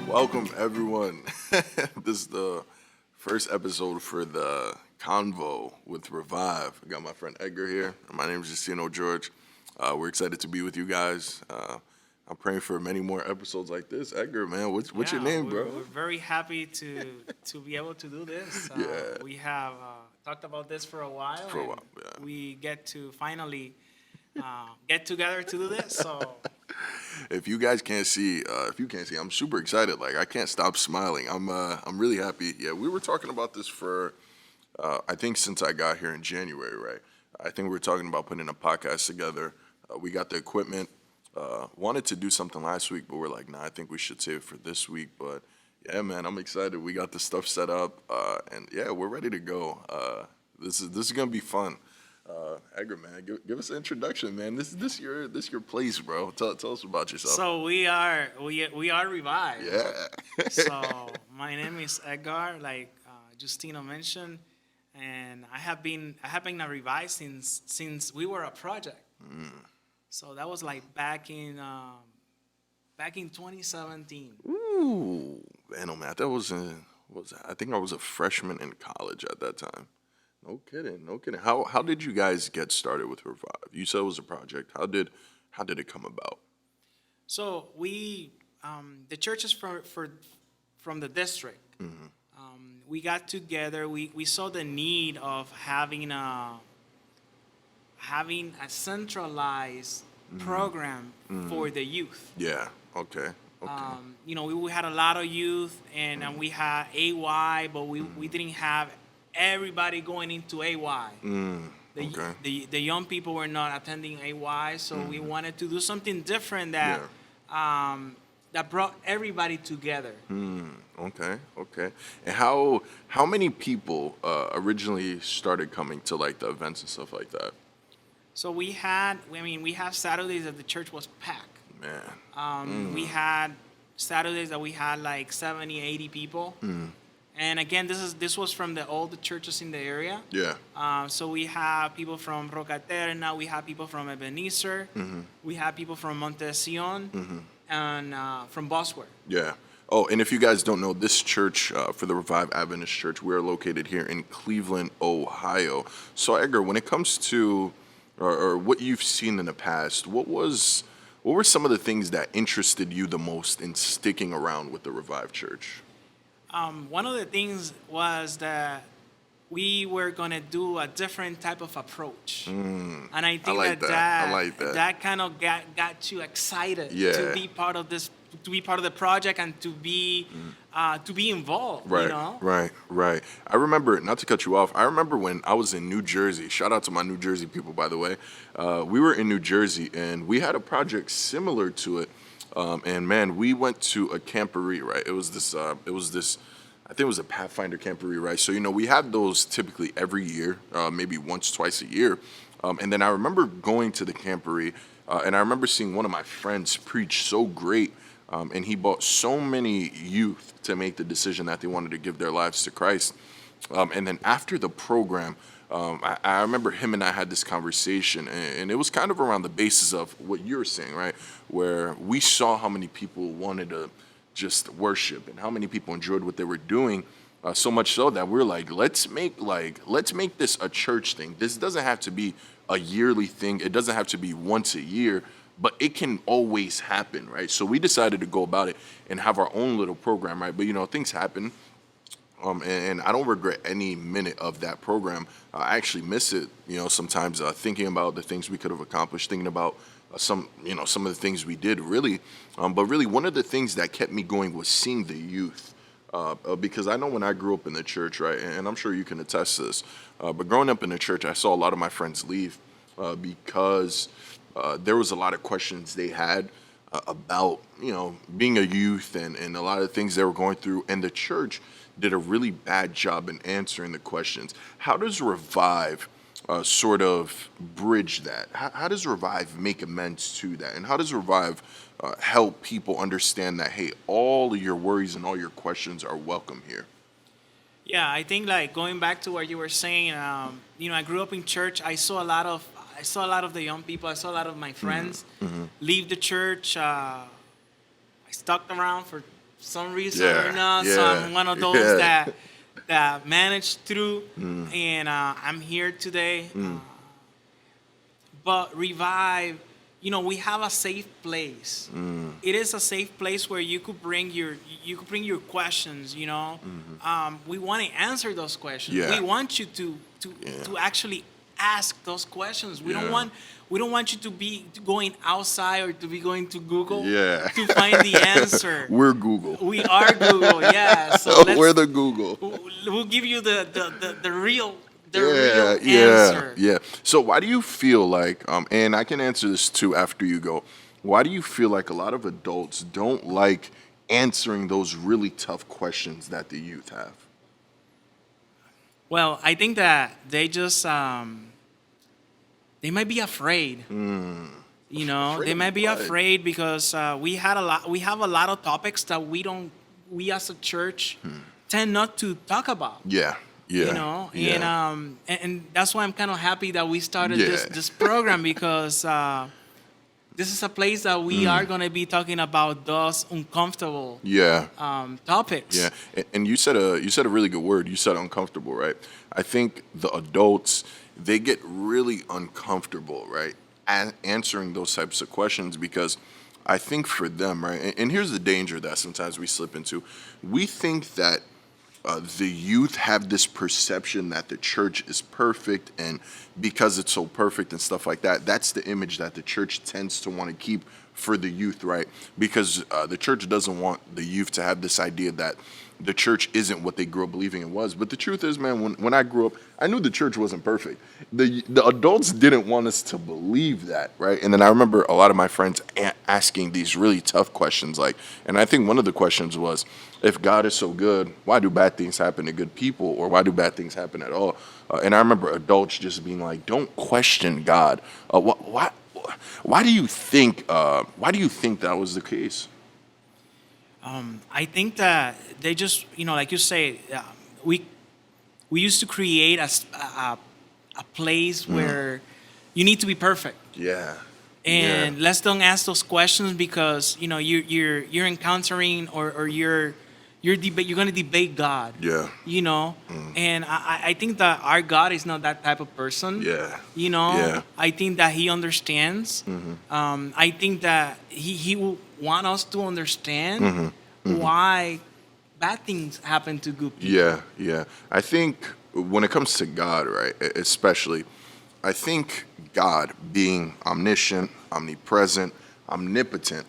Welcome, everyone. This is the first episode for the CONVO with Revive. I got my friend Edgar here. My name is Justino George. We're excited to be with you guys. I'm praying for many more episodes like this. Edgar, man, what's your name, bro? We're very happy to be able to do this. Yeah. We have talked about this for a while. For a and while, yeah. We get to finally get together to do this. So If you guys can't see, I'm super excited. Like I can't stop smiling. I'm really happy. Yeah, we were talking about this for, I think since I got here in January, right? I think we were talking about putting a podcast together. We got the equipment. Wanted to do something last week, but we're like, nah, I think we should save it for this week. But yeah, man, I'm excited. We got the stuff set up, and yeah, we're ready to go. This is gonna be fun. Edgar, man, give us an introduction, man. This your place, bro. Tell us about yourself. so we are revived. Yeah. So my name is Edgar, like Justino mentioned, and I have been a Revive since we were a project. So that was like back in 2017. Ooh, man, oh man, that was I think I was a freshman in college at that time. No kidding, no kidding. How did you guys get started with Revive? You said it was a project. How did it come about? So we, the churches from the district, we got together. We saw the need of having a centralized program for the youth. Yeah. Okay. We had a lot of youth, and we had AY, but we didn't have everybody going into AY. Okay. The young people were not attending AY, so we wanted to do something different Yeah. that brought everybody together. Okay. Okay. And how many people originally started coming to like the events and stuff like that? So we have Saturdays that the church was packed. Man. We had Saturdays that we had like 70, 80 people. And again, this was from the older churches in the area. Yeah. So we have people from Roca Eterna, we have people from Ebenezer, we have people from Montesion, and from Bosworth. Yeah. Oh, and if you guys don't know, this church, for the Revive Adventist Church, we are located here in Cleveland, Ohio. So, Edgar, when it comes to, or what you've seen in the past, what were some of the things that interested you the most in sticking around with the Revive Church? One of the things was that we were going to do a different type of approach. And I think like that. I like that. That kind of got you excited Yeah. to be part of this, to be part of the project, and to be involved. Right, You know? right. I remember, not to cut you off, I remember when I was in New Jersey. Shout out to my New Jersey people, by the way. We were in New Jersey, and we had a project similar to it. And man, we went to a camporee, right? It was this, I think it was a Pathfinder camporee, right? So, we have those typically every year, maybe once, twice a year. And then I remember going to the camporee, and I remember seeing one of my friends preach so great. And he brought so many youth to make the decision that they wanted to give their lives to Christ. And then after the program, I remember him and I had this conversation, and it was kind of around the basis of what you're saying, right? Where we saw how many people wanted to just worship and how many people enjoyed what they were doing, so much so that we're like, let's make this a church thing. This doesn't have to be a yearly thing. It doesn't have to be once a year, but it can always happen, right? So we decided to go about it and have our own little program, right? But things happen. And I don't regret any minute of that program. I actually miss it, sometimes thinking about the things we could have accomplished, thinking about some of the things we did, really. But really, one of the things that kept me going was seeing the youth. Because I know when I grew up in the church, right, and I'm sure you can attest to this, but growing up in the church, I saw a lot of my friends leave because there was a lot of questions they had about, being a youth and a lot of things they were going through, and the church did a really bad job in answering the questions. How does Revive sort of bridge that? How does Revive make amends to that? And how does Revive help people understand that, hey, all of your worries and all your questions are welcome here? Yeah, I think like going back to what you were saying, I grew up in church. I saw a lot of the young people. I saw a lot of my friends leave the church. I stuck around for some reason Yeah, or not. So yeah, I'm one of those yeah. that managed through, and I'm here today. But Revive, we have a safe place. It is a safe place where you could bring your questions. We want to answer those questions. Yeah. We want you to Yeah. to actually ask those questions. We don't Yeah. want you to be going outside or to be going to Google Yeah. to find the answer. We're Google. We are Google, yeah. So We're the Google. we'll give you the real Yeah, answer. yeah. So why do you feel like, and I can answer this too after you go, why do you feel like a lot of adults don't like answering those really tough questions that the youth have? Well, I think that they just they might be afraid. Afraid They of might be what? afraid because we have a lot of topics that we as a church tend not to talk about. Yeah, yeah. Yeah. And that's why I'm kind of happy that we started Yeah. this program because this is a place that we are going to be talking about those uncomfortable Yeah. topics. Yeah, and you said a really good word. You said uncomfortable, right? I think the adults, they get really uncomfortable, right, answering those types of questions because I think for them, right, and here's the danger that sometimes we slip into. We think that the youth have this perception that the church is perfect, and because it's so perfect and stuff like that, that's the image that the church tends to want to keep for the youth, right? Because the church doesn't want the youth to have this idea that the church isn't what they grew up believing it was. But the truth is, man, when I grew up, I knew the church wasn't perfect. The adults didn't want us to believe that, right? And then I remember a lot of my friends asking these really tough questions, like, and I think one of the questions was, if God is so good, why do bad things happen to good people, or why do bad things happen at all? And I remember adults just being like, don't question God. Why do you think that was the case? I think that they just, like you say, we used to create a place where you need to be perfect, Yeah. and Yeah. let's don't ask those questions because you're encountering or you're going to debate God. Yeah. And I think that our God is not that type of person. Yeah. Yeah. I think that He understands. I think that he will want us to understand why bad things happen to good people. Yeah, yeah. I think when it comes to God, right, especially, I think God being omniscient, omnipresent, omnipotent,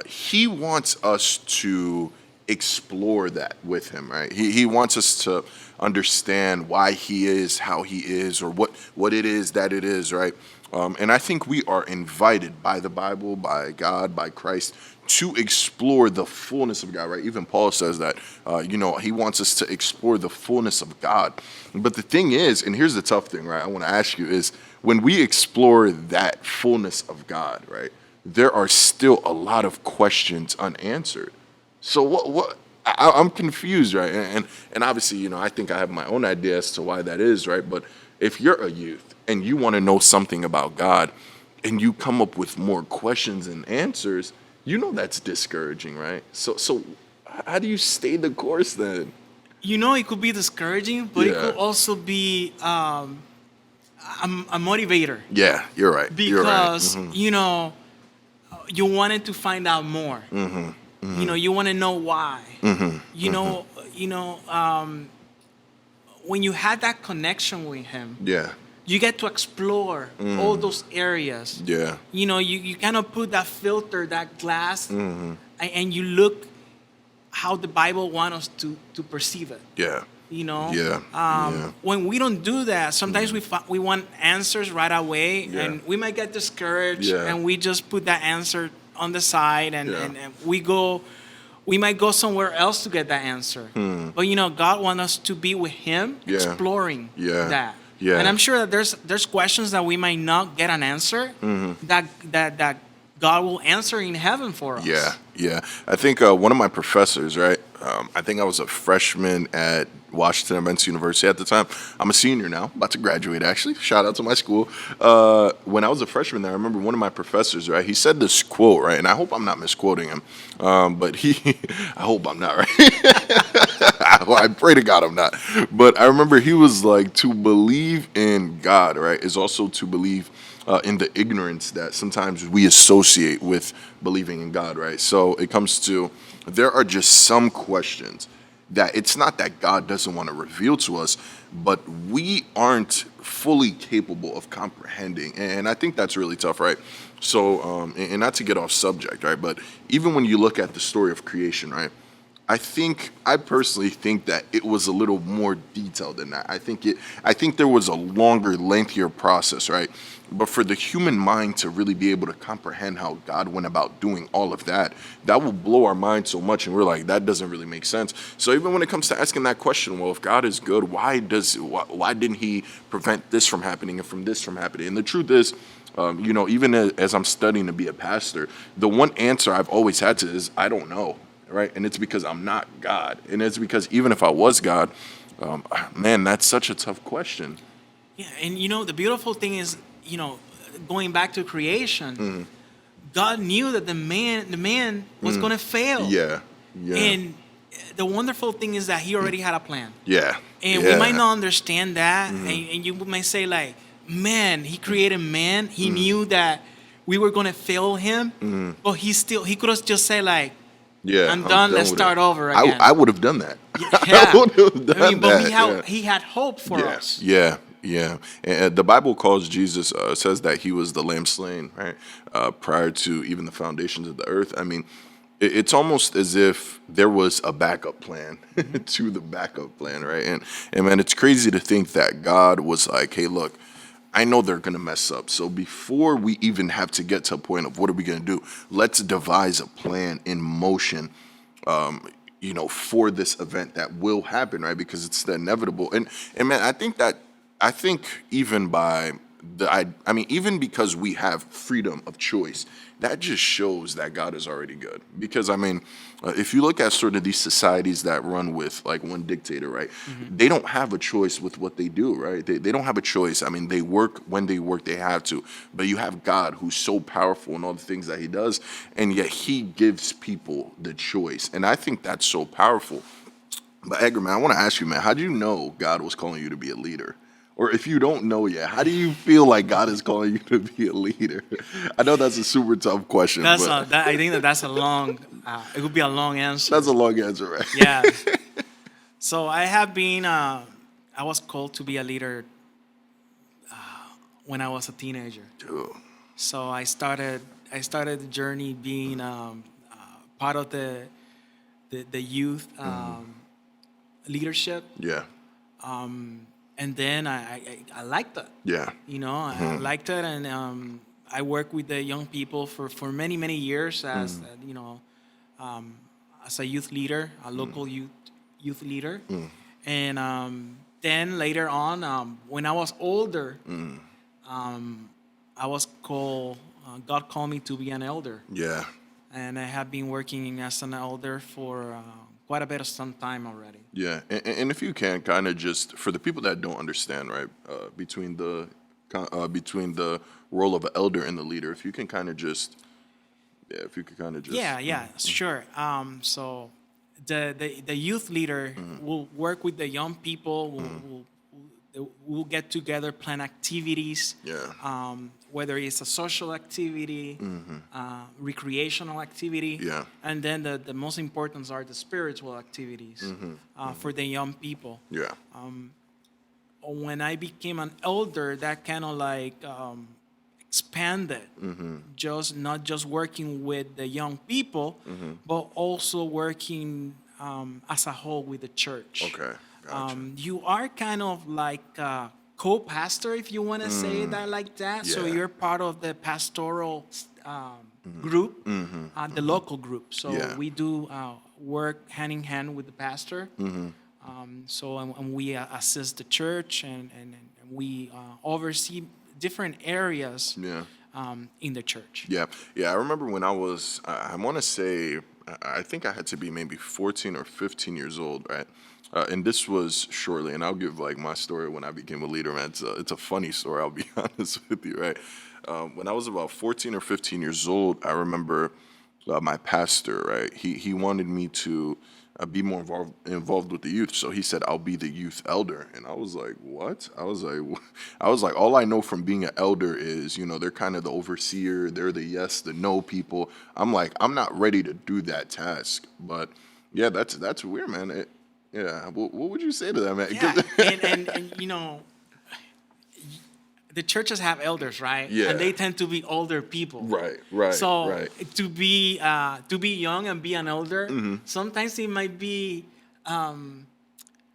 He wants us to explore that with Him, right? He wants us to understand why He is how He is, or what it is that it is, right? And I think we are invited by the Bible, by God, by Christ, to explore the fullness of God, right? Even Paul says that, he wants us to explore the fullness of God. But the thing is, and here's the tough thing, right? I want to ask you is, when we explore that fullness of God, right, there are still a lot of questions unanswered. So I'm confused, right? And obviously, I think I have my own idea as to why that is, right? But if you're a youth and you want to know something about God and you come up with more questions and answers, that's discouraging, right? So how do you stay the course then? It could be discouraging, but it Yeah. could also be a motivator Yeah, you're right. You're right. because you wanted to find out more. You want to know why. When you had that connection with Him, Yeah, you get to explore all those areas. yeah, You kind of put that filter, that glass, and you look how the Bible wants us to perceive it. yeah, yeah, yeah. When we don't do that, sometimes we want answers right away, Yeah. and we might get discouraged, Yeah. and we just put that answer on the side, and, Yeah. and we might go somewhere else to get that answer. But God wants us to be with Him, Yeah. exploring Yeah. that. Yeah. And I'm sure that there's questions that we might not get an answer that God will answer in heaven for us. Yeah, yeah. I think one of my professors, right, I think I was a freshman at Washington Adventist University at the time. I'm a senior now, about to graduate actually. Shout out to my school. When I was a freshman there, I remember one of my professors, right? He said this quote, right? And I hope I'm not misquoting him, but I hope I'm not, right? Well, I pray to God I'm not. But I remember he was like, to believe in God, right, is also to believe in the ignorance that sometimes we associate with believing in God, right? So it comes to, there are just some questions that it's not that God doesn't want to reveal to us, but we aren't fully capable of comprehending. And I think that's really tough, right? So, and not to get off subject, right? But even when you look at the story of creation, right? I personally think that it was a little more detailed than that. I think there was a longer, lengthier process, right? But for the human mind to really be able to comprehend how God went about doing all of that, that will blow our mind so much, and we're like, that doesn't really make sense. So even when it comes to asking that question, well, if God is good, why didn't He prevent this from happening and from this from happening? And the truth is, even as I'm studying to be a pastor, the one answer I've always had to is, I don't know. Right, and it's because I'm not God, and it's because even if I was God, man, that's such a tough question. Yeah, and the beautiful thing is, going back to creation, God knew that the man was going to fail. Yeah, yeah, And the wonderful thing is that He already had a plan. yeah, And we might not understand that, and you might say like, man, He created man. He knew that we were going to fail Him, but He could have just said like, yeah. I'm done. Let's with start it. over again. I would have done that. Yeah. I would have done But that. He had hope for us. Yeah, yeah. And the Bible calls Jesus, says that He was the lamb slain, right? Prior to even the foundations of the earth. I mean, it's almost as if there was a backup plan to the backup plan, right? And man, it's crazy to think that God was like, hey, look, I know they're going to mess up. So before we even have to get to a point of what are we going to do, let's devise a plan in motion, for this event that will happen, right? Because it's the inevitable. And man, I think even by even because we have freedom of choice, that just shows that God is already good. Because if you look at sort of these societies that run with like one dictator, right? They don't have a choice with what they do, right? They don't have a choice. They work when they work, they have to. But you have God who's so powerful in all the things that He does, and yet He gives people the choice. And I think that's so powerful. But Edgar, man, I want to ask you, man, how do you know God was calling you to be a leader? Or if you don't know yet, how do you feel like God is calling you to be a leader? I know that's a super tough question. I think that's a long. It would be a long answer. That's a long answer, right? Yeah. So I have been. I was called to be a leader when I was a teenager. Dude. So I started the journey being part of the youth leadership. Yeah. And then I liked it. Yeah. I liked it, and I worked with the young people for many, many years as as a youth leader, a local youth leader, and then later on, when I was older, I was called. God called me to be an elder. Yeah. And I have been working as an elder for quite a bit of some time already. Yeah, and if you can kind of just, for the people that don't understand, right, between the role of an elder and the leader, if you can kind of just, sure. So the youth leader will work with the young people. We'll get together, plan activities. Yeah. Whether it's a social activity, recreational activity, and then the most important are the spiritual activities for the young people. Yeah. When I became an elder, that kind of like expanded, not just working with the young people, but also working as a whole with the church. Okay. Gotcha. You are kind of like co-pastor, if you want to say that like that. Yeah. So you're part of the pastoral group, the local group. So we do work hand in hand with the pastor. And we assist the church, and we oversee different areas in the church. Yeah. I remember when I was, I want to say, I think I had to be maybe 14 or 15 years old, right? And this was shortly, and I'll give like my story when I became a leader, man. It's a funny story, I'll be honest with you, right? When I was about 14 or 15 years old, I remember my pastor, right? He wanted me to be more involved with the youth. So he said, "I'll be the youth elder." And I was like, "What?" I was like, all I know from being an elder is, they're kind of the overseer. They're the yes, the no people. I'm like, I'm not ready to do that task. But yeah, that's weird, man. Yeah. What would you say to that, man? Yeah, and the churches have elders, right? Yeah. And they tend to be older people. Right. So Right. to be young and be an elder, sometimes it might be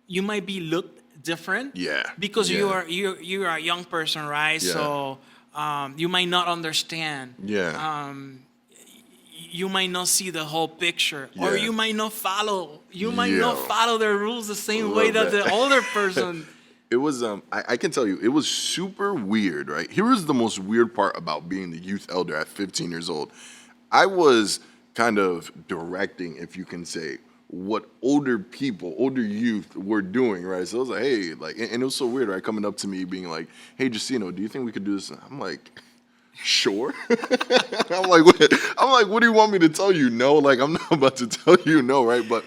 you might be looked different. Yeah. Because Yeah. you are a young person, right? Yeah. So you might not understand. Yeah. You might not see the whole picture, or Yeah. you might not follow. You might not Yo. follow the rules the same way that Love that. the older person. It was I can tell you it was super weird, right? Here was the most weird part about being the youth elder at 15 years old. I was kind of directing, if you can say, what older people, older youth were doing, right? So I was like, hey, like, and it was so weird, right? Coming up to me being like, hey, Justino, do you think we could do this? And I'm like, sure. I'm like, what do you want me to tell you? No, like, I'm not about to tell you no, right? But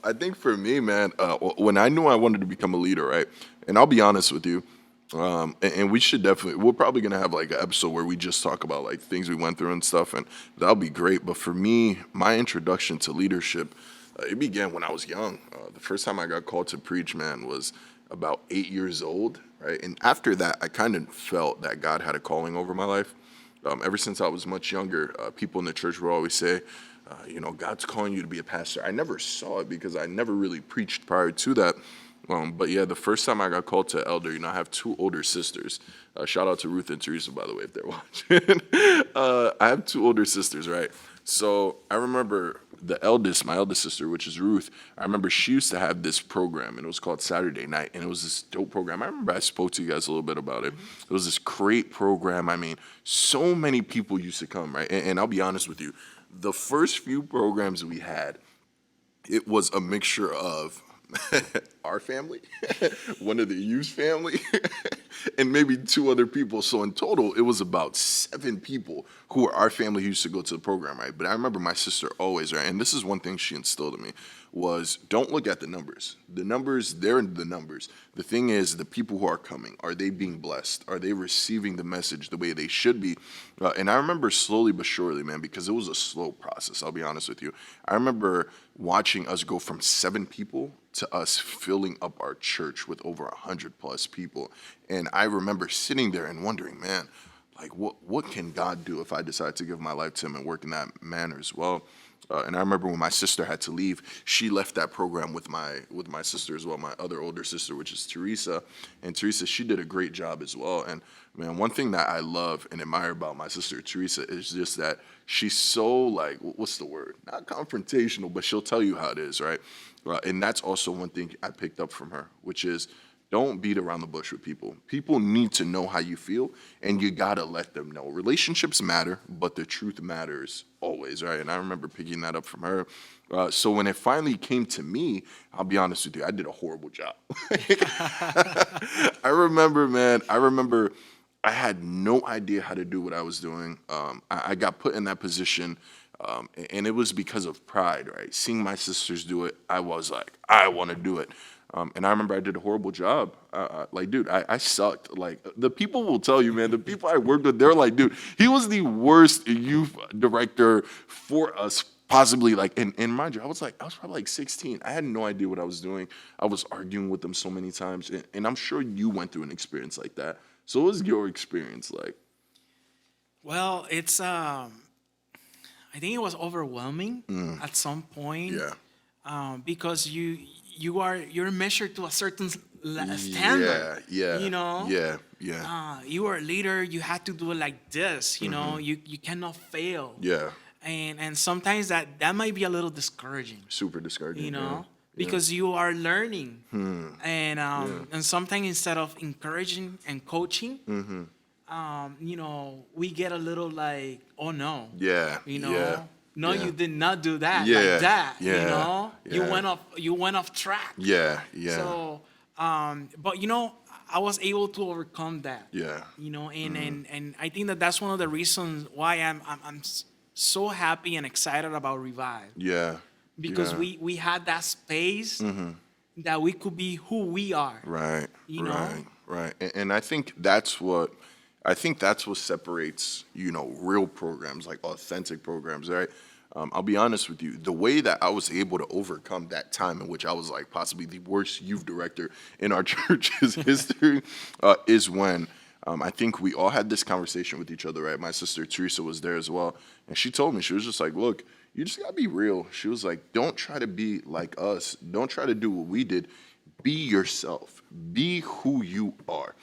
I think for me, man, when I knew I wanted to become a leader, right? And I'll be honest with you, and we should definitely, we're probably gonna have like an episode where we just talk about like things we went through and stuff, and that'll be great. But for me, my introduction to leadership, it began when I was young. The first time I got called to preach, man, was about 8 years old, right? And after that, I kind of felt that God had a calling over my life. Ever since I was much younger, people in the church would always say, God's calling you to be a pastor. I never saw it because I never really preached prior to that. But yeah, the first time I got called to elder, I have two older sisters. Shout out to Ruth and Teresa, by the way, if they're watching. I have two older sisters, right? So I remember my eldest sister, which is Ruth, I remember she used to have this program, and it was called Saturday Night, and it was this dope program. I remember I spoke to you guys a little bit about it. It was this great program. I mean, so many people used to come, right? And I'll be honest with you, the first few programs we had, it was a mixture of our family, one of the youth family, and maybe two other people. So in total, it was about 7 people who were our family who used to go to the program, right? But I remember my sister always, right? And this is one thing she instilled in me was don't look at the numbers. The numbers, they're the numbers. The thing is, the people who are coming, are they being blessed? Are they receiving the message the way they should be? And I remember slowly but surely, man, because it was a slow process, I'll be honest with you. I remember watching us go from 7 people to us filling up our church with over 100 plus people. And I remember sitting there and wondering, man, like what can God do if I decide to give my life to him and work in that manner as well? And I remember when my sister had to leave, she left that program with my sister as well, my other older sister, which is Teresa. And Teresa, she did a great job as well. And man, one thing that I love and admire about my sister Teresa is just that she's so like, what's the word? Not confrontational, but she'll tell you how it is, right? And that's also one thing I picked up from her, which is don't beat around the bush with people. People need to know how you feel, and you gotta let them know. Relationships matter, but the truth matters always, right? And I remember picking that up from her. So when it finally came to me, I'll be honest with you, I did a horrible job. I remember, man, I had no idea how to do what I was doing. I got put in that position, and it was because of pride, right? Seeing my sisters do it, I was like, I want to do it. And I remember I did a horrible job. Like, dude, I sucked. Like, the people will tell you, man, the people I worked with, they're like, dude, he was the worst youth director for us, possibly. Like, and mind you, I was probably like 16. I had no idea what I was doing. I was arguing with them so many times. And I'm sure you went through an experience like that. So what was your experience like? Well, it's I think it was overwhelming at some point. Yeah. Because you're measured to a certain standard. Yeah. You know. Yeah. You are a leader. You have to do it like this. You know. You cannot fail. Yeah. And sometimes that might be a little discouraging. Super discouraging. You know. Yeah. Because you are learning, and sometimes instead of encouraging and coaching, we get a little like, oh no, Yeah. you know, Yeah. No, yeah. you did not do that Yeah, like that. yeah, You yeah. went off track. Yeah, yeah, So, but I was able to overcome that. yeah. And I think that that's one of the reasons why I'm so happy and excited about Revive, Yeah. because Yeah. we had that space that we could be who we are. Right. You know. Right. Right. And I think that's what separates, real programs, like authentic programs, right? I'll be honest with you. The way that I was able to overcome that time in which I was like possibly the worst youth director in our church's history is when I think we all had this conversation with each other, right? My sister Teresa was there as well. And she told me, she was just like, look, you just got to be real. She was like, don't try to be like us. Don't try to do what we did. Be yourself. Be who you are.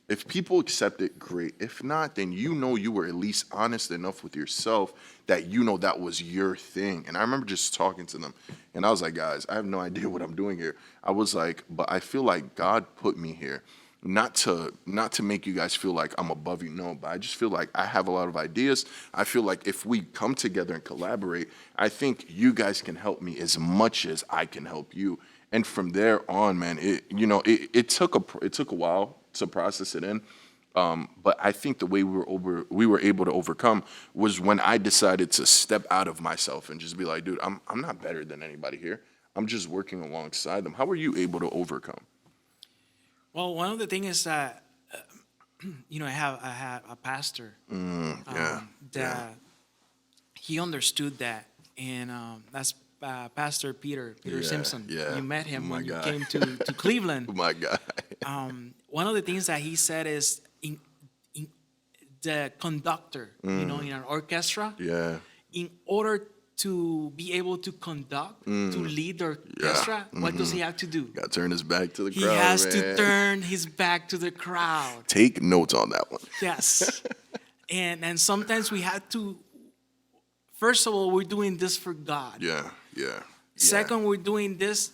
If people accept it, great. If not, then you were at least honest enough with yourself that that was your thing. And I remember just talking to them, and I was like, guys, I have no idea what I'm doing here. I was like, but I feel like God put me here not to make you guys feel like I'm above you, no, but I just feel like I have a lot of ideas. I feel like if we come together and collaborate, I think you guys can help me as much as I can help you. And from there on, man, it took a while to process it in. But I think the way we were able to overcome was when I decided to step out of myself and just be like, dude, I'm not better than anybody here. I'm just working alongside them. How were you able to overcome? Well, one of the things is that I had a pastor Yeah. that he understood that, and that's Pastor Peter Yeah, Simpson. yeah. You met him My when you guy. came to Cleveland. My God. One of the things that he said is in the conductor, in an orchestra, Yeah. in order to be able to conduct, to lead the orchestra, what does he have to do? Got to turn his back to the He crowd. has man. to turn his back to the crowd. Take notes on that one. Yes. And sometimes we have to, first of all, we're doing this for God. Yeah. Yeah. Second, we're doing this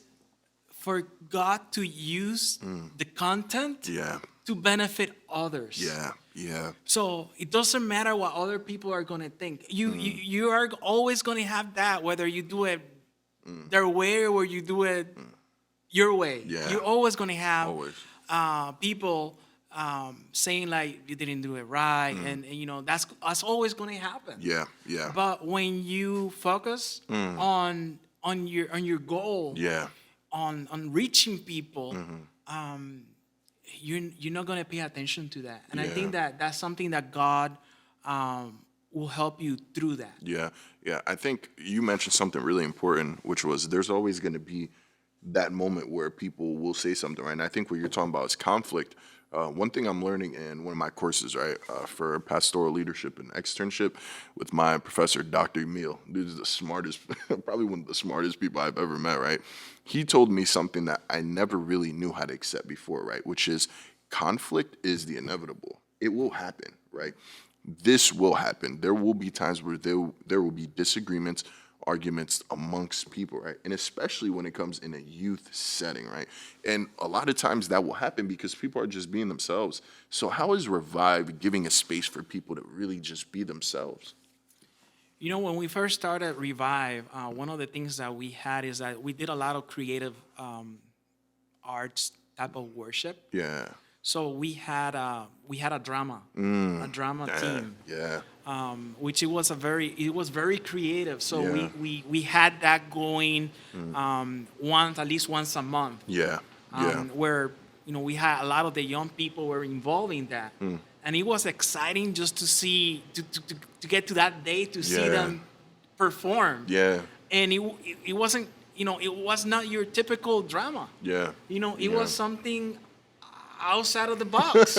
for God to use the content Yeah. to benefit others. Yeah. Yeah. So it doesn't matter what other people are going to think. You are always going to have that, whether you do it their way or you do it your way. Yeah. You're always going to have Always. people saying like you didn't do it right, and that's always going to happen. Yeah. Yeah. But when you focus on your goal, Yeah. on reaching people, you're not going to pay attention to that. And I Yeah. think that's something that God will help you through that. Yeah, yeah. I think you mentioned something really important, which was there's always going to be that moment where people will say something, right? And I think what you're talking about is conflict. One thing I'm learning in one of my courses, right, for pastoral leadership and externship with my professor, Dr. Emil. Dude is the smartest, probably one of the smartest people I've ever met, right? He told me something that I never really knew how to accept before, right? Which is conflict is the inevitable. It will happen, right? This will happen. There will be times where there will be disagreements, arguments amongst people, right? And especially when it comes in a youth setting, right? And a lot of times that will happen because people are just being themselves. So how is Revive giving a space for people to really just be themselves? When we first started Revive, one of the things that we had is that we did a lot of creative arts type of worship. Yeah. So we had a drama team. Yeah. Which it was very creative. So Yeah. we had that going at least once a month. Yeah. Yeah. Where we had a lot of the young people were involved in that, and it was exciting just to see to get to that day to see Yeah. them perform. Yeah. And it wasn't it was not your typical drama. Yeah. It was something outside of the box,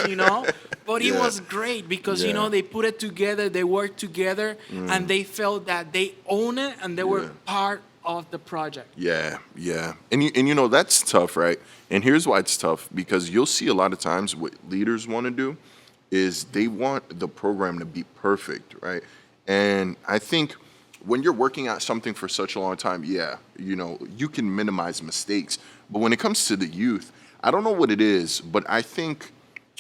but it Yeah. was great because Yeah. they put it together, they worked together, and they felt that they own it and they were Yeah. part of the project. Yeah, yeah. And that's tough, right? And here's why it's tough, because you'll see a lot of times what leaders want to do is they want the program to be perfect, right? And I think when you're working at something for such a long time, yeah, you can minimize mistakes. But when it comes to the youth, I don't know what it is, but I think,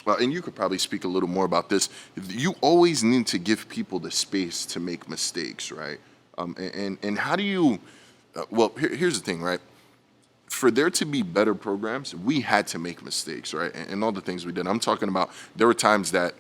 and you could probably speak a little more about this, you always need to give people the space to make mistakes, right? And how do you? Well, here's the thing, right? For there to be better programs, we had to make mistakes, right? And all the things we did. I'm talking about there were times that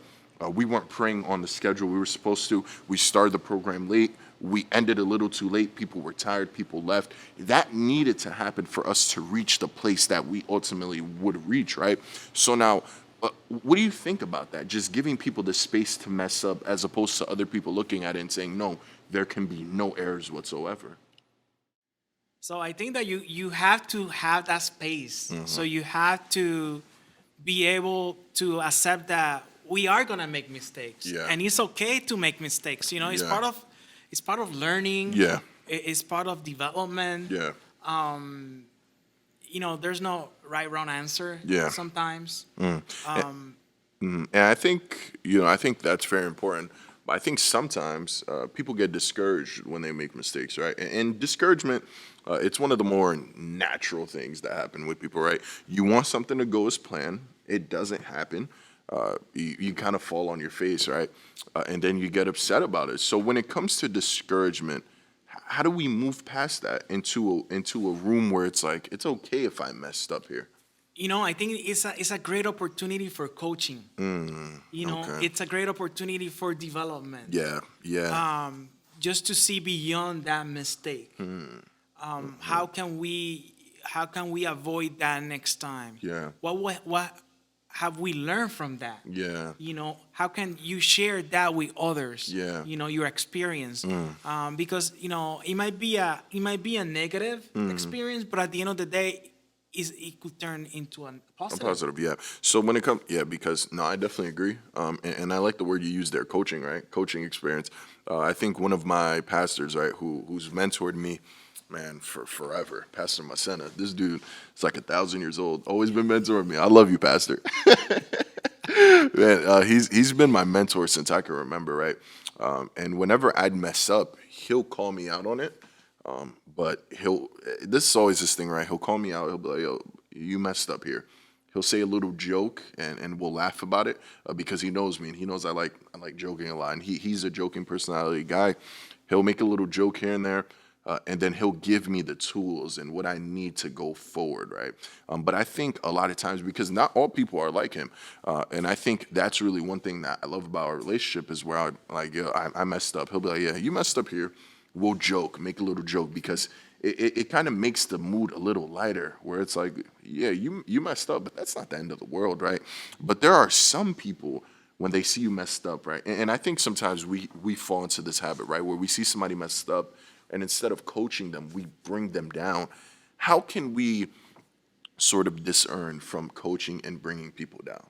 we weren't praying on the schedule we were supposed to. We started the program late. We ended a little too late. People were tired. People left. That needed to happen for us to reach the place that we ultimately would reach, right? So now, what do you think about that? Just giving people the space to mess up as opposed to other people looking at it and saying, no, there can be no errors whatsoever. So I think that you have to have that space. So you have to be able to accept that we are gonna make mistakes, Yeah. and it's okay to make mistakes. You know, it's Yeah. part of learning. Yeah. It's part of development. Yeah. You know, there's no right wrong answer. Yeah. Sometimes. And I think, I think that's very important. But I think sometimes people get discouraged when they make mistakes, right? And discouragement, it's one of the more natural things that happen with people, right? You want something to go as planned, it doesn't happen. You kind of fall on your face, right? And then you get upset about it. So when it comes to discouragement, how do we move past that into a room where it's like, it's okay if I messed up here? You know, I think it's a great opportunity for coaching. You know, Okay. it's a great opportunity for development. Yeah, yeah. Just to see beyond that mistake. How can we avoid that next time? Yeah. What have we learned from that? Yeah. You know, how can you share that with others? Yeah. You know, your experience. Because you know it might be a negative experience, but at the end of the day, it could turn into a positive. Positive, yeah. So when it comes, yeah, because no, I definitely agree. And I like the word you used there, coaching, right? Coaching experience. I think one of my pastors, right, who's mentored me, man, for forever, Pastor Masena. This dude is like 1,000 years old. Always been mentoring me. I love you, Pastor. Man, he's been my mentor since I can remember, right? And whenever I'd mess up, he'll call me out on it. But this is always this thing, right? He'll call me out. He'll be like, yo, you messed up here. He'll say a little joke and we'll laugh about it because he knows me and he knows I like joking a lot. And he's a joking personality guy. He'll make a little joke here and there. And then he'll give me the tools and what I need to go forward, right? But I think a lot of times, because not all people are like him, and I think that's really one thing that I love about our relationship is where I messed up. He'll be like, yeah, you messed up here. We'll joke, make a little joke, because it kind of makes the mood a little lighter, where it's like, yeah, you messed up, but that's not the end of the world, right? But there are some people, when they see you messed up, right? And I think sometimes we fall into this habit, right, where we see somebody messed up, and instead of coaching them, we bring them down. How can we sort of discern from coaching and bringing people down?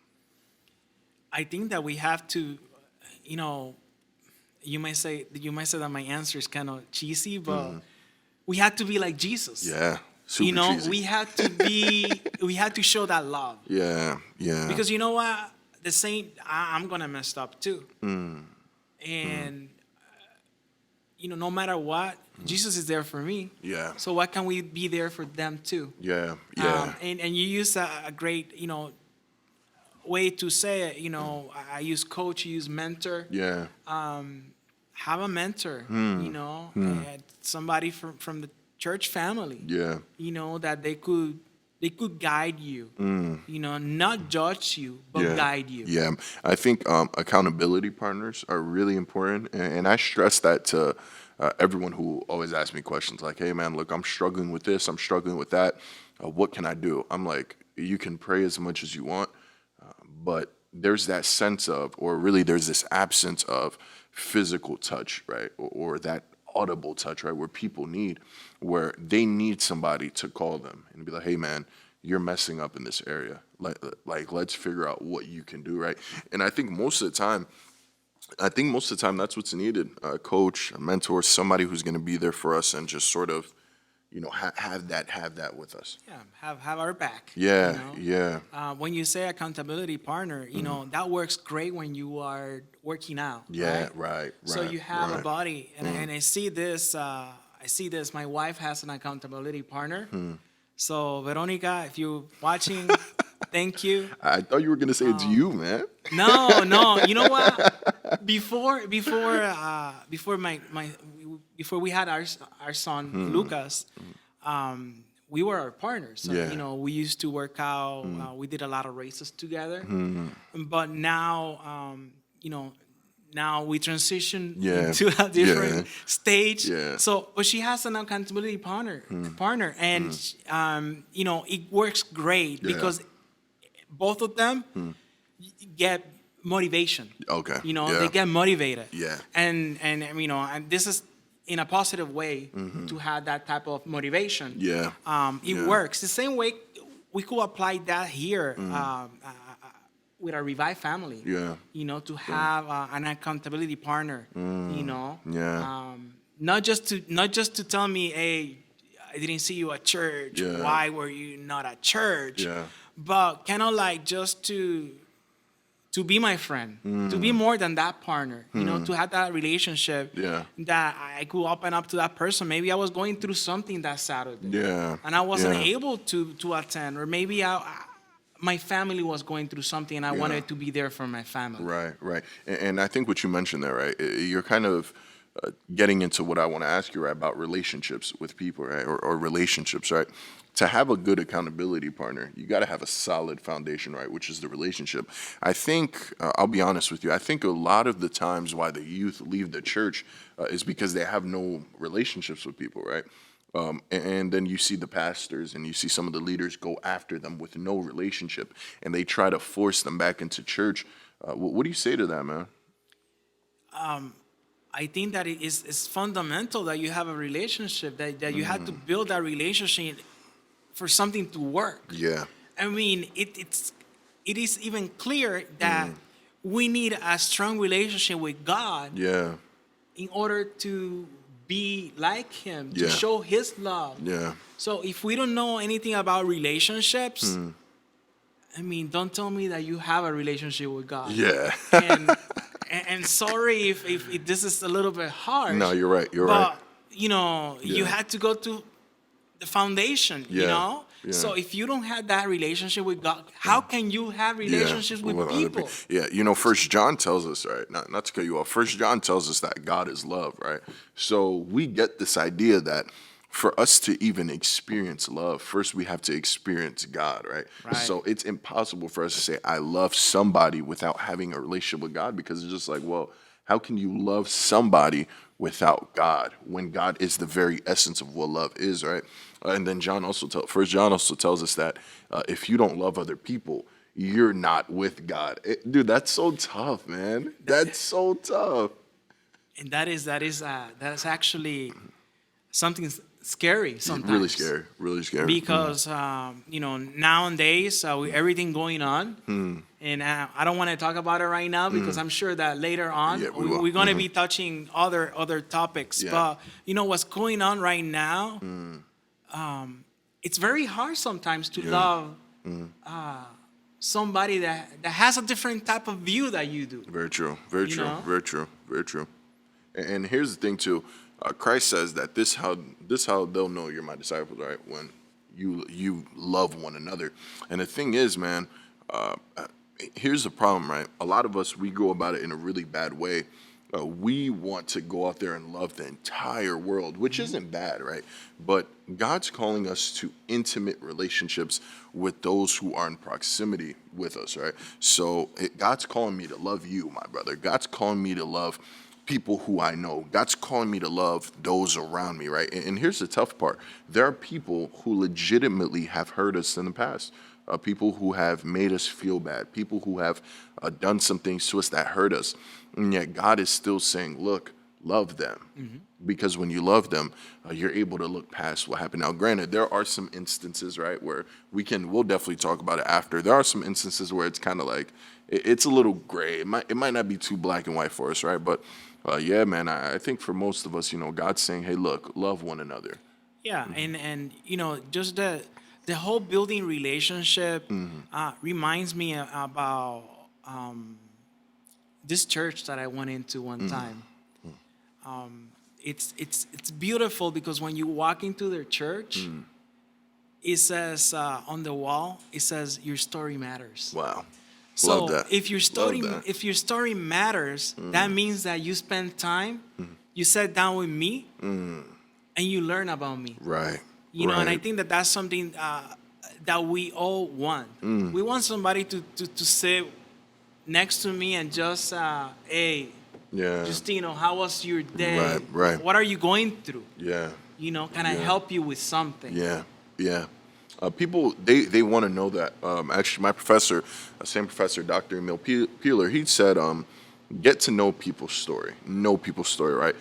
I think that we have to, you know, you might say that my answer is kind of cheesy, but we have to be like Jesus. Yeah, super You know, cheesy. we have to show that love. Yeah, yeah. Because you know what? I'm gonna mess up too. And you know, no matter what, Jesus is there for me. Yeah. So why can't we be there for them too? Yeah, yeah. And you use a great, you know, way to say it. You know, I use coach, you use mentor. Yeah. Have a mentor. You know, somebody from the church family. Yeah. You know, that they could guide you. You know, not judge you, but Yeah. guide you. Yeah. I think accountability partners are really important. And I stress that to everyone who always asks me questions like, hey, man, look, I'm struggling with this. I'm struggling with that. What can I do? I'm like, you can pray as much as you want, but there's that sense of, or really there's this absence of physical touch, right? Or that audible touch, right? Where people where they need somebody to call them and be like, hey, man, you're messing up in this area. Like, let's figure out what you can do, right? And I think most of the time that's what's needed. A coach, a mentor, somebody who's going to be there for us and just sort of, you know, have that with us. Yeah, have our back. Yeah, you know? yeah. When you say accountability partner, you know, that works great when you are working out. Yeah, right? right. So you have right. a body, and I see this. My wife has an accountability partner. So Veronica, if you're watching, thank you. I thought you were gonna say it's you, man. No. You know what? Before before we had our son Lucas, we were our partners. So, Yeah. you know, we used to work out. We did a lot of races together. But now, you know, now we transition Yeah. into a different Yeah. stage. Yeah. So, but she has an accountability partner, and you know, it works great Yeah. because both of them get motivation. Okay. You know, Yeah. they get motivated. Yeah. And you know, and this is in a positive way to have that type of motivation. Yeah. It Yeah. works the same way we could apply that here with our Revive family. Yeah. You know, to have an accountability partner. You know, Yeah. not just to tell me, hey, I didn't see you at church. Yeah. Why were you not at church? Yeah. But kind of like just to be my friend, to be more than that partner, you know, to have that relationship Yeah. that I could open up to that person. Maybe I was going through something that Saturday, Yeah. and I wasn't Yeah. able to attend, or maybe my family was going through something, and I wanted to be there for my family. Right, right. And I think what you mentioned there, right, you're kind of getting into what I want to ask you, right, about relationships with people, right, or relationships, right? To have a good accountability partner, you got to have a solid foundation, right, which is the relationship. I think, I'll be honest with you, I think a lot of the times why the youth leave the church is because they have no relationships with people, right? And then you see the pastors and you see some of the leaders go after them with no relationship, and they try to force them back into church. What do you say to that, man? I think that it's fundamental that you have a relationship, that you have to build that relationship for something to work. Yeah. I mean, it is even clear that we need a strong relationship with God Yeah. in order to be like Him, to Yeah. show His love. Yeah. So if we don't know anything about relationships, I mean, don't tell me that you have a relationship with God. Yeah. And sorry if this is a little bit harsh. No, you're right. You're but, right. you know, you Yeah. had to go to the foundation, you Yeah. know? Yeah. So if you don't have that relationship with God, how can you have relationships with other people? Yeah, you know, First John tells us, right? Not to cut you off. First John tells us that God is love, right? So we get this idea that for us to even experience love, first we have to experience God, right? Right. So it's impossible for us to say I love somebody without having a relationship with God, because it's just like, well, how can you love somebody without God when God is the very essence of what love is, right? And then First John also tells us that if you don't love other people, you're not with God. Dude, that's so tough, man. That's so tough. And that is actually something scary sometimes. Really scary. Really scary. Because you know, nowadays with everything going on, and I don't want to talk about it right now because I'm sure that later on Yeah, we will. we're going to be touching other topics. Yeah. But you know what's going on right now? It's very hard sometimes to love somebody that has a different type of view that you do. Very true. Very You true. know? Very true. Very true. And here's the thing too. Christ says that this how they'll know you're my disciples, right? When you love one another. And the thing is, man, here's the problem, right? A lot of us, we go about it in a really bad way. We want to go out there and love the entire world, which isn't bad, right? But God's calling us to intimate relationships with those who are in proximity with us, right? So God's calling me to love you, my brother. God's calling me to love people who I know. God's calling me to love those around me, right? And here's the tough part. There are people who legitimately have hurt us in the past. People who have made us feel bad, people who have done some things to us that hurt us. And yet God is still saying, look, love them. Because when you love them, you're able to look past what happened. Now, granted, there are some instances, right, where we'll definitely talk about it after. There are some instances where it's kind of like, it's a little gray. It might not be too black and white for us, right? But yeah, man, I think for most of us, you know, God's saying, hey, look, love one another. Yeah, and you know, just the whole building relationship reminds me about this church that I went into one time. It's beautiful because when you walk into their church, it says on the wall, it says your story matters. Wow. So Love that. if your Love that. story matters, that means that you spend time you sat down with me and you learn about me. Right. You know, and I Right. think that that's something that we all want. We want somebody to sit next to me and just, hey, Yeah. Justino, how was your day? Right, right. What are you going through? Yeah. You know, can I Yeah. help you with something? Yeah, yeah. People they want to know that. Actually, my professor, same professor, Dr. Emil Peeler, he said, get to know people's story, right?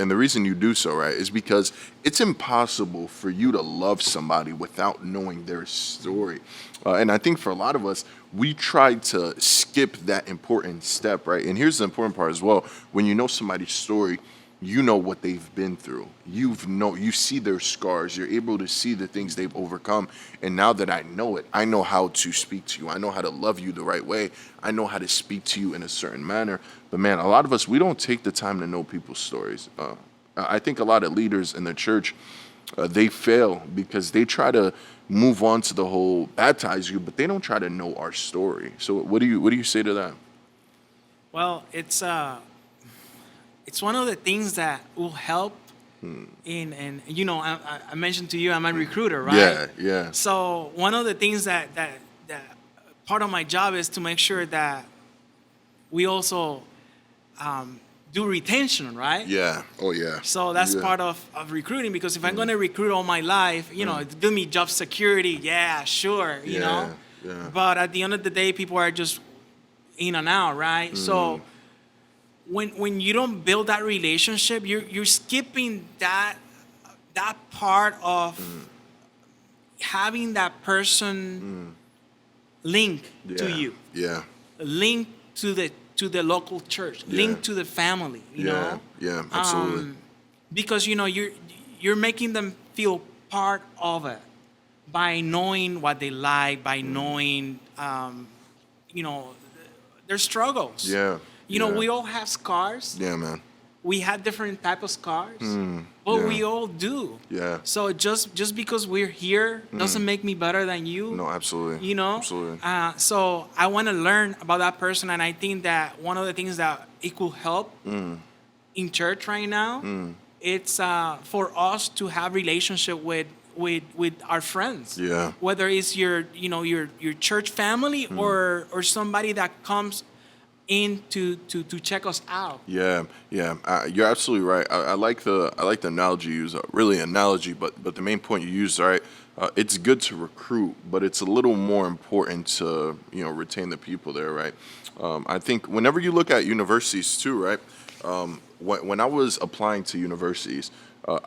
And the reason you do so, right, is because it's impossible for you to love somebody without knowing their story. And I think for a lot of us, we try to skip that important step, right? And here's the important part as well: when you know somebody's story, you know what they've been through. You see their scars. You're able to see the things they've overcome. And now that I know it, I know how to speak to you. I know how to love you the right way. I know how to speak to you in a certain manner. But man, a lot of us, we don't take the time to know people's stories. I think a lot of leaders in the church, they fail because they try to move on to the whole baptize you, but they don't try to know our story. So what do you say to that? Well, it's one of the things that will help in, and you know, I mentioned to you I'm a recruiter, right? Yeah, yeah. So one of the things that part of my job is to make sure that we also do retention, right? Yeah. Oh yeah. So that's Yeah. part of recruiting, because if I'm going to recruit all my life, you know, it's give me job security, yeah, sure, you know. Yeah. But at the end of the day, people are just in and out, right? So when you don't build that relationship, you're skipping that part of having that person link to Yeah. you, Yeah. link to the local church, link to the family, you know. Yeah, absolutely. Because you know you're making them feel part of it by knowing what they like, by knowing you know, their struggles. Yeah. You know, yeah. we all have scars. Yeah, man. We had different type of scars, but yeah. we all do. Yeah. So just because we're here doesn't make me better than you. No, absolutely. You know. Absolutely. So I want to learn about that person, and I think that one of the things that it could help in church right now, it's for us to have relationship with our friends. Yeah. Whether it's your church family or somebody that comes in to check us out. Yeah, yeah, you're absolutely right. I like the analogy you use. Really, analogy, but the main point you used, right? It's good to recruit, but it's a little more important to retain the people there, right? I think whenever you look at universities too, right? When I was applying to universities,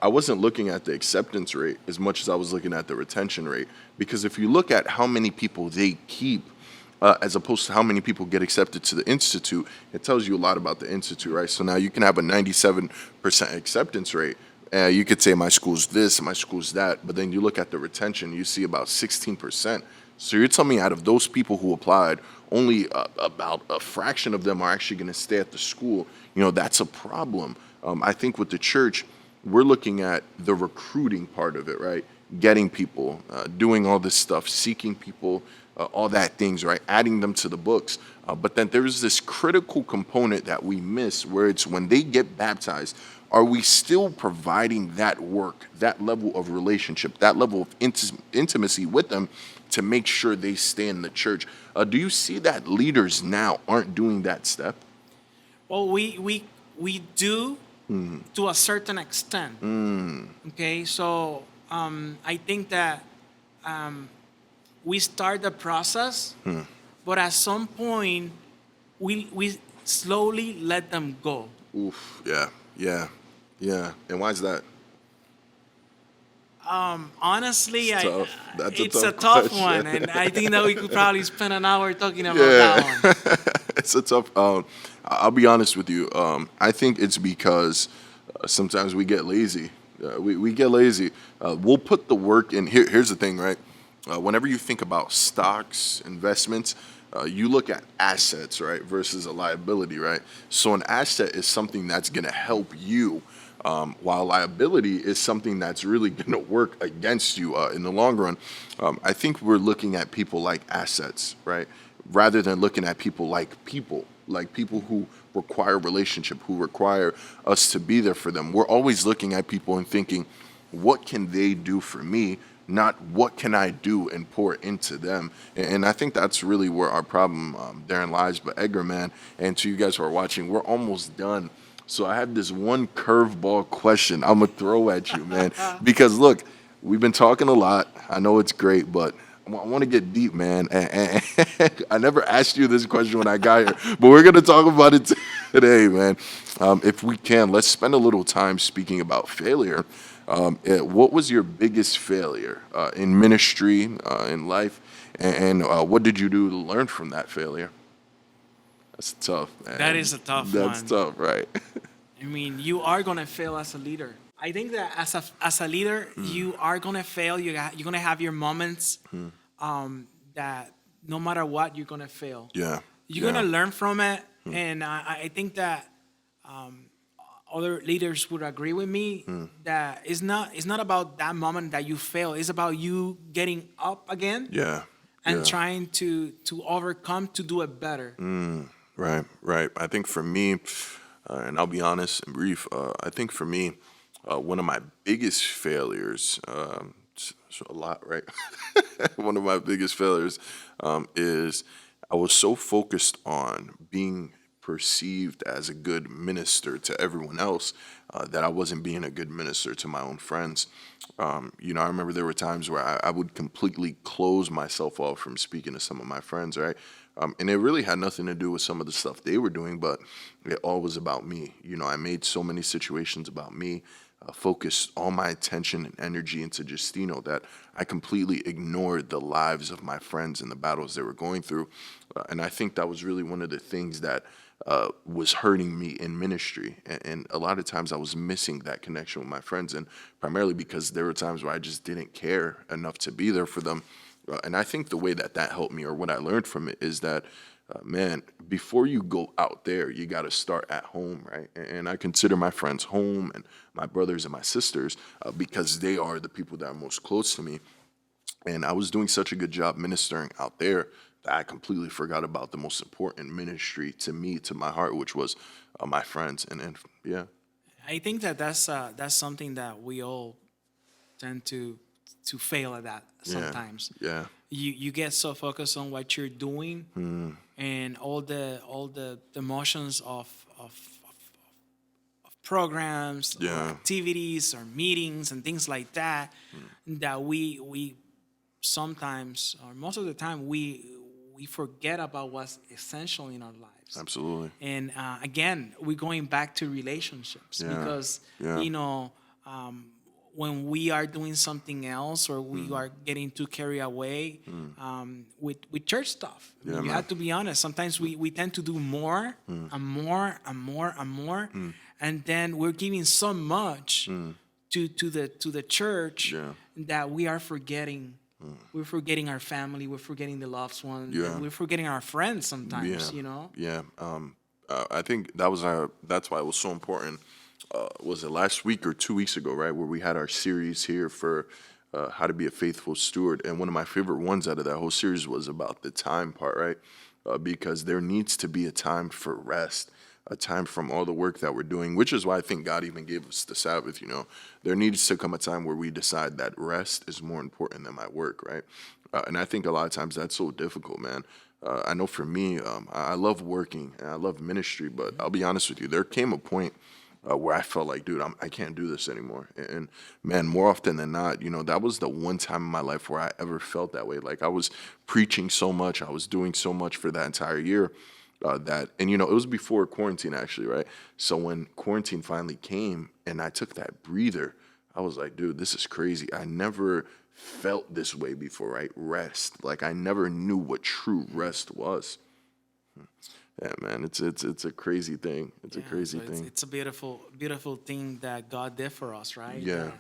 I wasn't looking at the acceptance rate as much as I was looking at the retention rate, because if you look at how many people they keep, as opposed to how many people get accepted to the institute, it tells you a lot about the institute, right? So now you can have a 97% acceptance rate. You could say my school's this, my school's that, but then you look at the retention, you see about 16%. So you're telling me out of those people who applied, only about a fraction of them are actually going to stay at the school. That's a problem. I think with the church, we're looking at the recruiting part of it, right? Getting people, doing all this stuff, seeking people, all that things, right? Adding them to the books. But then there's this critical component that we miss, where it's when they get baptized, are we still providing that work, that level of relationship, that level of intimacy with them to make sure they stay in the church? Do you see that leaders now aren't doing that step? Well, we do to a certain extent. Okay, so I think that we start the process, but at some point we slowly let them go. Oof, yeah. And why is that? Honestly, It's tough. That's a it's tough a tough question. one, and I think that we could probably spend an hour talking about that one. It's a tough. I'll be honest with you. I think it's because sometimes we get lazy. We get lazy. We'll put the work in. Here's the thing, right? Whenever you think about stocks, investments, you look at assets, right, versus a liability, right? So an asset is something that's going to help you, while liability is something that's really going to work against you in the long run. I think we're looking at people like assets, right, rather than looking at people like people who require relationship, who require us to be there for them. We're always looking at people and thinking, what can they do for me? Not what can I do and pour into them. And I think that's really where our problem therein lies. But Edgar, man, and to you guys who are watching, we're almost done. So I have this one curveball question I'm gonna throw at you, man. Because look, we've been talking a lot. I know it's great, but I want to get deep, man. And I never asked you this question when I got here, but we're gonna talk about it today, man. If we can, let's spend a little time speaking about failure. What was your biggest failure in ministry, in life, and what did you do to learn from that failure? That's tough, man. That is a tough That's one. tough, right? I mean, you are gonna fail as a leader. I think that as a leader, you are gonna fail. You're gonna have your moments that no matter what, you're gonna fail. Yeah. You're yeah. gonna learn from it, and I think that other leaders would agree with me that it's not about that moment that you fail. It's about you getting up again Yeah. and yeah. trying to overcome to do it better. Right, right. I think for me, and I'll be honest and brief, I think for me, one of my biggest failures, so a lot, right? One of my biggest failures is I was so focused on being perceived as a good minister to everyone else that I wasn't being a good minister to my own friends. I remember there were times where I would completely close myself off from speaking to some of my friends, right? And it really had nothing to do with some of the stuff they were doing, but it all was about me. I made so many situations about me, focused all my attention and energy into Justino that I completely ignored the lives of my friends and the battles they were going through. And I think that was really one of the things that was hurting me in ministry. And a lot of times I was missing that connection with my friends, and primarily because there were times where I just didn't care enough to be there for them. And I think the way that helped me, or what I learned from it, is that, man, before you go out there, you got to start at home, right? And I consider my friends home, and my brothers and my sisters, because they are the people that are most close to me. And I was doing such a good job ministering out there that I completely forgot about the most important ministry to me, to my heart, which was my friends. And yeah. I think that that's something that we all tend to fail at that sometimes. Yeah. You get so focused on what you're doing and all the motions of programs, or Yeah. activities, or meetings and things like that, that we sometimes, or most of the time, we forget about what's essential in our lives. Absolutely. And again, we're going back to relationships because Yeah. when we are doing something else, or we are getting too carried away with church stuff. I mean, Yeah, you man. have to be honest. Sometimes we tend to do more and more and more and more, and then we're giving so much to the church Yeah. that we are forgetting. We're forgetting our family. We're forgetting the loved ones. Yeah. We're forgetting our friends sometimes. Yeah. I think that's why it was so important. Was it last week or 2 weeks ago, right, where we had our series here for how to be a faithful steward, and one of my favorite ones out of that whole series was about the time part, right? Because there needs to be a time for rest, a time from all the work that we're doing, which is why I think God even gave us the Sabbath. There needs to come a time where we decide that rest is more important than my work, right? And I think a lot of times that's so difficult, man. I know for me, I love working and I love ministry, but I'll be honest with you, there came a point where I felt like, dude, I can't do this anymore. And man, more often than not, that was the one time in my life where I ever felt that way. Like I was preaching so much, I was doing so much for that entire year. It was before quarantine actually, right? So when quarantine finally came and I took that breather, I was like, dude, this is crazy. I never felt this way before, right? Rest. Like I never knew what true rest was. Yeah, man, it's a crazy thing. It's a crazy thing. It's a beautiful thing that God did for us, right? Yeah.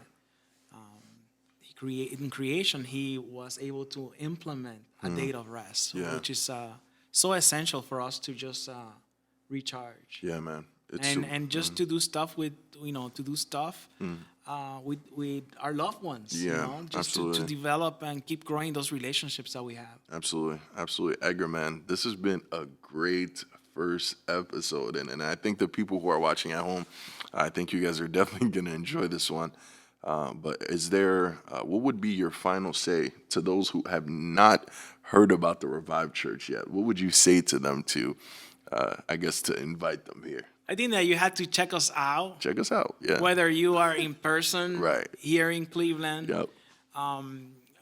In creation, He was able to implement a day of rest, Yeah. which is so essential for us to just recharge. Yeah, man. And just to do stuff with with our loved ones. Yeah, just to absolutely. develop and keep growing those relationships that we have. Absolutely. Edgar, man, this has been a great first episode. And I think the people who are watching at home, I think you guys are definitely going to enjoy this one. But is there, what would be your final say to those who have not heard about the Revived Church yet? What would you say to them to, I guess, to invite them here? I think that you have to check us out, Check us out. Yeah. whether you are in person Right. here in Cleveland, Yep.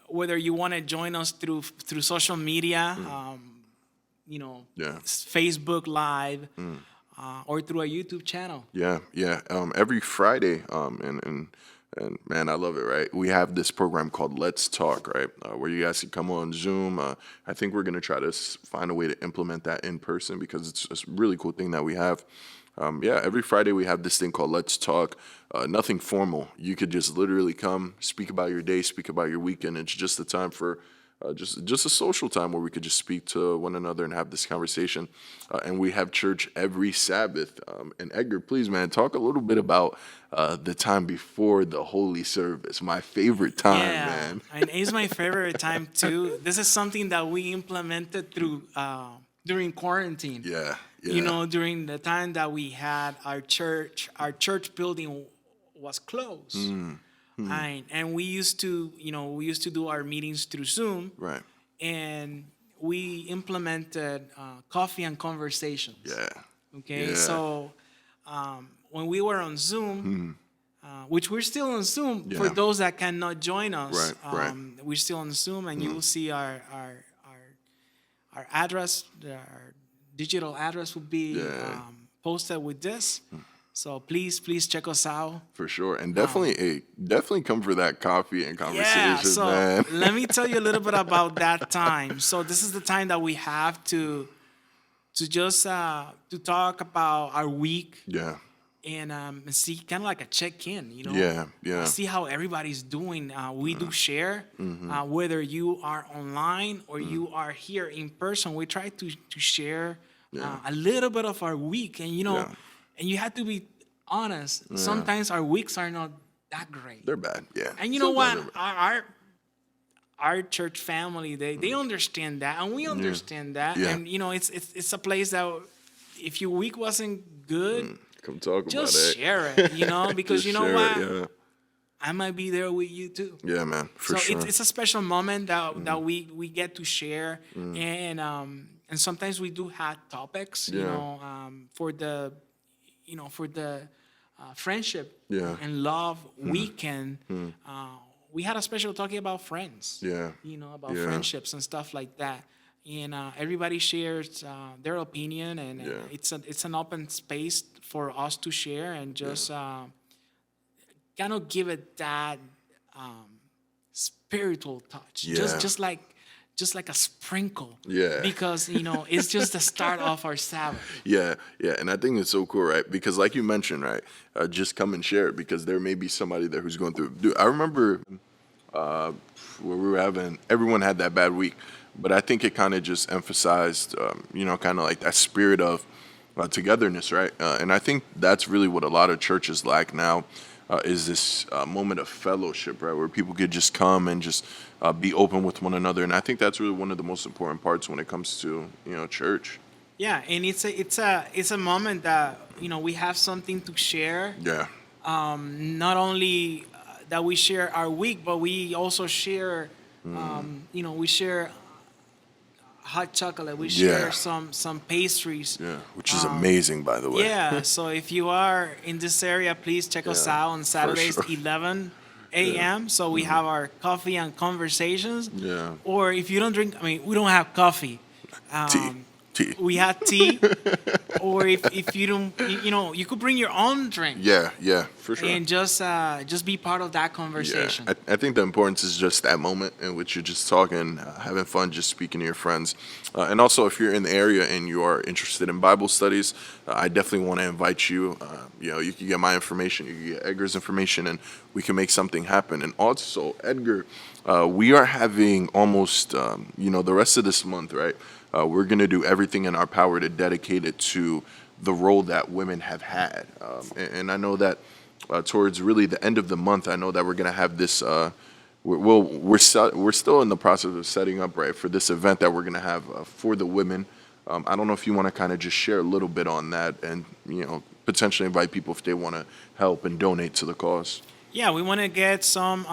whether you want to join us through social media, Yeah. Facebook Live, or through a YouTube channel. Yeah, yeah. Every Friday, and man, I love it. Right, we have this program called Let's Talk, right, where you guys can come on Zoom. I think we're gonna try to find a way to implement that in person because it's a really cool thing that we have. Yeah, every Friday we have this thing called Let's Talk. Nothing formal. You could just literally come, speak about your day, speak about your weekend. It's just a time for just a social time where we could just speak to one another and have this conversation. And we have church every Sabbath. And Edgar, please, man, talk a little bit about the time before the holy service. My favorite time, man. And it's my favorite time too. This is something that we implemented through during quarantine. Yeah, yeah. You know, during the time that we had our church building was closed. And we used to do our meetings through Zoom. Right. And we implemented coffee and conversations. Yeah. Okay. Yeah. So when we were on Zoom, which we're still on Zoom for Yeah. those that cannot join us, Right. we're still on Zoom, and you will see our address, our digital address will be Yeah. posted with this. So please check us out. For sure. And definitely come for that coffee and conversation, Yeah, so man. let me tell you a little bit about that time. So this is the time that we have to just to talk about our week Yeah. and see kind of like a check-in, you know. Yeah, yeah. See how everybody's doing. We do share, whether you are online or you are here in person. We try to share a little bit of our week, and Yeah. and you have to be honest. Sometimes our weeks are not that great. They're bad. Yeah. And you know what? Sometimes they're Our church family, they understand that, and we understand that. Yeah. And it's a place that if your week wasn't good, Come talk just about it. share it, because Just you know share what? it, I might be there with you too. yeah, man. For So sure. it's a special moment that we get to share, and sometimes we do have topics, Yeah. for the friendship Yeah. and love weekend. We had a special talking about friends. Yeah. About Yeah. friendships and stuff like that. And everybody shares their opinion, and Yeah. it's an open space for us to share and just kind of give it that spiritual touch. Yeah. Just like a sprinkle. Yeah. Because it's just the start of our Sabbath. Yeah, yeah, and I think it's so cool, right? Because like you mentioned, right, just come and share it because there may be somebody there who's going through. Dude, I remember where we were everyone had that bad week, but I think it kind of just emphasized, kind of like that spirit of togetherness, right? And I think that's really what a lot of churches lack now. Is this moment of fellowship, right, where people could just come and just be open with one another, and I think that's really one of the most important parts when it comes to church. Yeah, and it's a moment that we have something to share. Yeah, Not only that we share our week, but we also share. We share hot chocolate. We share Yeah. some pastries. yeah, which is amazing, by the way. Yeah, so if you are in this area, please check us Yeah, out on Saturdays, sure. 11 a.m. So we have our coffee and conversations. Yeah. Or if you don't drink, we don't have coffee. Tea. We have tea. Or if you don't, you could bring your own drink. Yeah, for sure. And just be part of that conversation. Yeah, I think the importance is just that moment in which you're just talking, having fun, just speaking to your friends. And also, if you're in the area and you are interested in Bible studies, I definitely want to invite you. You can get my information, you can get Edgar's information, and we can make something happen. And also, Edgar, we are having almost, the rest of this month, right? We're going to do everything in our power to dedicate it to the role that women have had. And I know that towards really the end of the month, I know that we're going to have this, we're still in the process of setting up, right, for this event that we're going to have for the women I don't know if you want to kind of just share a little bit on that and, potentially invite people if they want to help and donate to the cause. Yeah, we want to get some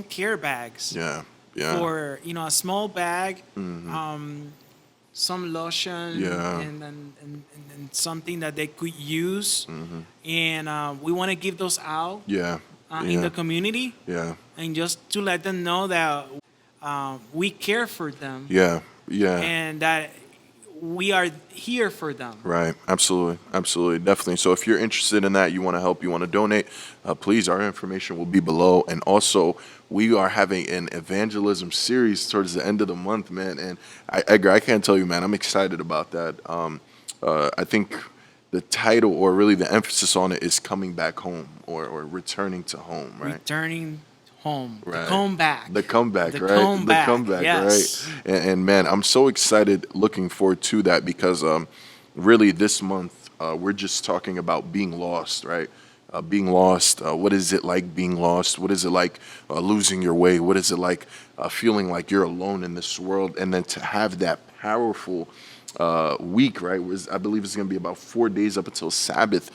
care bags. Yeah, yeah. For a small bag, some lotion, Yeah. and something that they could use, and we want to give those out Yeah, in the community, yeah, and just to let them know that we care for them, yeah, yeah. and that we are here for them. Right. Absolutely. Absolutely. Definitely. So if you're interested in that, you want to help, you want to donate, please, our information will be below. And also, we are having an evangelism series towards the end of the month, man. And Edgar, I can't tell you, man, I'm excited about that. I think the title, or really the emphasis on it, is coming back home, or returning to home, right? Returning home, Right. the comeback, The comeback, the right? comeback, The comeback, yes. right? And man, I'm so excited, looking forward to that, because really this month we're just talking about being lost, right? Being lost. What is it like being lost? What is it like losing your way? What is it like feeling like you're alone in this world? And then to have that powerful week, right? I believe it's going to be about 4 days up until Sabbath,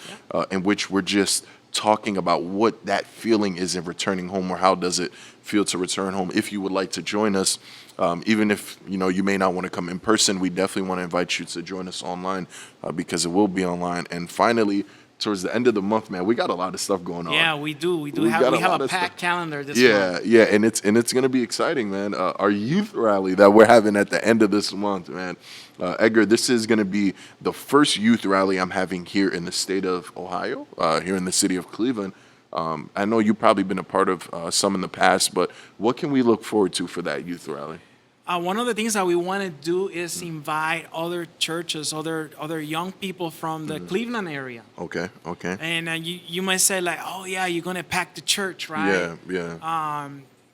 in which we're just talking about what that feeling is in returning home, or how does it feel to return home. If you would like to join us, even if you may not want to come in person, we definitely want to invite you to join us online, because it will be online. And finally, towards the end of the month, man, we got a lot of stuff going on. Yeah, we do. We We have got a we have lot a of packed stuff. calendar this Yeah, month. yeah, and it's gonna be exciting, man. Our youth rally that we're having at the end of this month, man. Edgar, this is gonna be the first youth rally I'm having here in the state of Ohio, here in the city of Cleveland. I know you've probably been a part of some in the past, but what can we look forward to for that youth rally? One of the things that we want to do is invite other churches, other young people from the Cleveland area. Okay, okay. And you might say like, oh yeah, you're gonna pack the church, right? Yeah, yeah.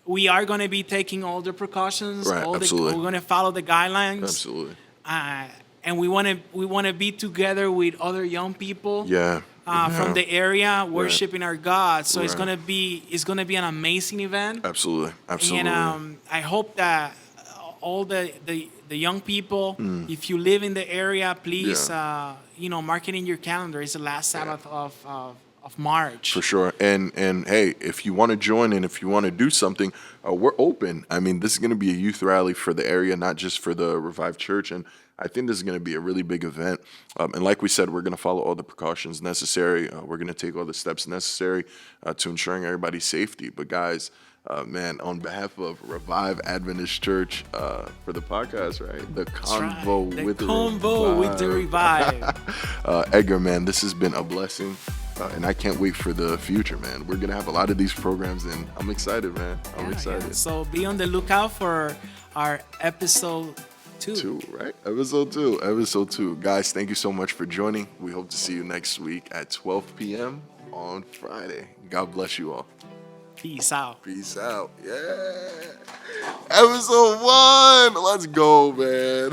We are gonna be taking all the precautions. Right, absolutely. We're gonna follow the guidelines. Absolutely. And we wanna be together with other young people. Yeah. From yeah. the area, worshiping our God. So it's Right. gonna be an amazing event. Absolutely. Absolutely. And I hope that all the young people, if you live in the area, please, mark it in your calendar. It's the last Sabbath of March. For sure. And hey, if you want to join and if you want to do something, we're open. I mean, this is going to be a youth rally for the area, not just for the Revived Church. And I think this is going to be a really big event. And like we said, we're going to follow all the precautions necessary. We're going to take all the steps necessary to ensuring everybody's safety. But guys, man, on behalf of Revive Adventist Church, for the podcast, right? The That's right. Convo The with the Convo with the Revive. Edgar, man, this has been a blessing, and I can't wait for the future, man. We're gonna have a lot of these programs, and I'm excited, man. I'm excited. Yeah. So be on the lookout for our episode 2. Right? Episode 2. Guys, thank you so much for joining. We hope to see you next week at 12 p.m. on Friday. God bless you all. Peace out. Peace out. Yeah. Episode 1. Let's go, man.